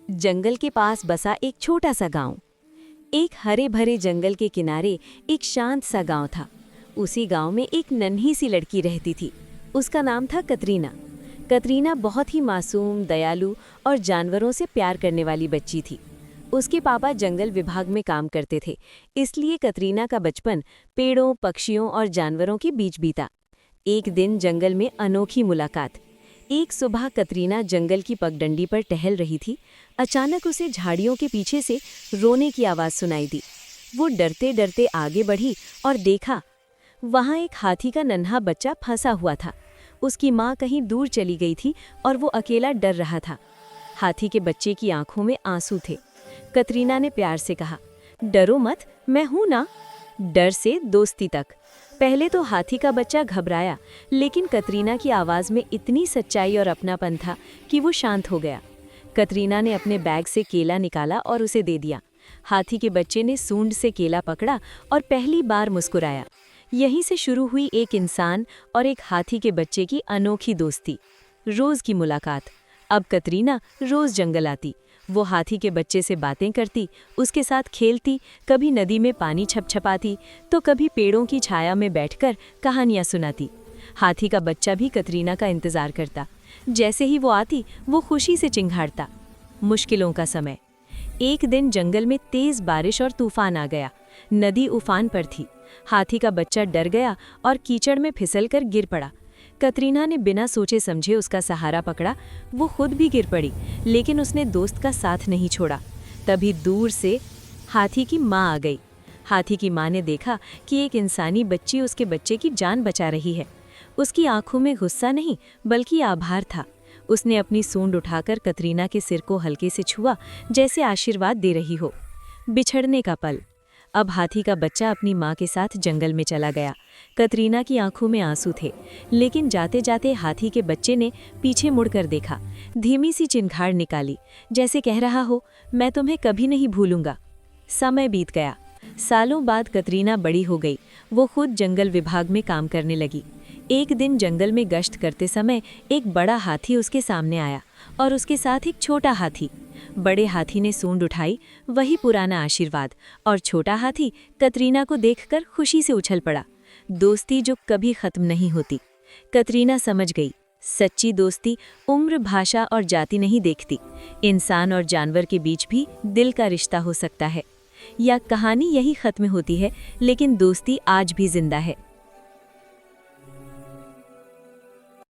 जंगल के पास बसा एक छोटा सा गांव। एक हरे भरे जंगल के किनारे एक शांत सा गांव था। उसी गांव में एक नन्ही सी लड़की रहती थी। उसका नाम था कतरीना। कतरीना बहुत ही मासूम, दयालु और जानवरों से प्यार करने वाली बच्ची थी। उसके पापा जंगल विभाग में काम करते थे, इसलिए कतरीना का बचपन पेड़ों, पक्षियों और जानवरों के बीच बीता। एक दिन जंगल में अनोखी मुलाकात। एक सुबह कतरीना जंगल की पगडंडी पर टहल रही थी। अचानक उसे झाड़ियों के पीछे से रोने की आवाज़ सुनाई दी। वो डरते डरते आगे बढ़ी और देखा, वहाँ एक हाथी का नन्हा बच्चा फंसा हुआ था। उसकी माँ कहीं दूर चली गई थी और वो अकेला डर रहा था। हाथी के बच्चे की आंखों में आंसू थे। कतरीना ने प्यार से कहा, डरो मत, मैं हूं ना। डर से दोस्ती तक। पहले तो हाथी का बच्चा घबराया, लेकिन कतरीना की आवाज़ में इतनी सच्चाई और अपनापन था कि वो शांत हो गया। कतरीना ने अपने बैग से केला निकाला और उसे दे दिया। हाथी के बच्चे ने सूंड से केला पकड़ा और पहली बार मुस्कुराया। यहीं से शुरू हुई एक इंसान और एक हाथी के बच्चे की अनोखी दोस्ती। रोज़ की मुलाकात। अब कतरीना रोज़ जंगल आती। वो हाथी के बच्चे से बातें करती, उसके साथ खेलती, कभी नदी में पानी छपछपाती तो कभी पेड़ों की छाया में बैठकर कहानियाँ सुनाती। हाथी का बच्चा भी कतरीना का इंतज़ार करता। जैसे ही वो आती, वो खुशी से चिंघाड़ता। मुश्किलों का समय। एक दिन जंगल में तेज़ बारिश और तूफान आ गया। नदी उफान पर थी। हाथी का बच्चा डर गया और कीचड़ में फिसलकर गिर पड़ा। कतरीना ने बिना सोचे समझे उसका सहारा पकड़ा। वो खुद भी गिर पड़ी, लेकिन उसने दोस्त का साथ नहीं छोड़ा। तभी दूर से हाथी की माँ आ गई। हाथी की माँ ने देखा कि एक इंसानी बच्ची उसके बच्चे की जान बचा रही है। उसकी आंखों में गुस्सा नहीं, बल्कि आभार था। उसने अपनी सूंड उठाकर कतरीना के सिर को हल्के से छुआ, जैसे आशीर्वाद दे रही हो। बिछड़ने का पल। अब हाथी का बच्चा अपनी माँ के साथ जंगल में चला गया। कतरीना की आंखों में आंसू थे, लेकिन जाते जाते हाथी के बच्चे ने पीछे मुड़कर देखा। धीमी सी चिंगाड़ निकाली, जैसे कह रहा हो, मैं तुम्हें कभी नहीं भूलूंगा। समय बीत गया। सालों बाद कतरीना बड़ी हो गई। वो खुद जंगल विभाग में काम करने लगी। एक दिन जंगल में गश्त करते समय एक बड़ा हाथी उसके सामने आया और उसके साथ एक छोटा हाथी। बड़े हाथी ने सूंड उठाई, वही पुराना आशीर्वाद, और छोटा हाथी कतरीना को देखकर खुशी से उछल पड़ा। दोस्ती जो कभी खत्म नहीं होती। कतरीना समझ गई, सच्ची दोस्ती उम्र, भाषा और जाति नहीं देखती। इंसान और जानवर के बीच भी दिल का रिश्ता हो सकता है। या कहानी यही खत्म होती है, लेकिन दोस्ती आज भी जिंदा है।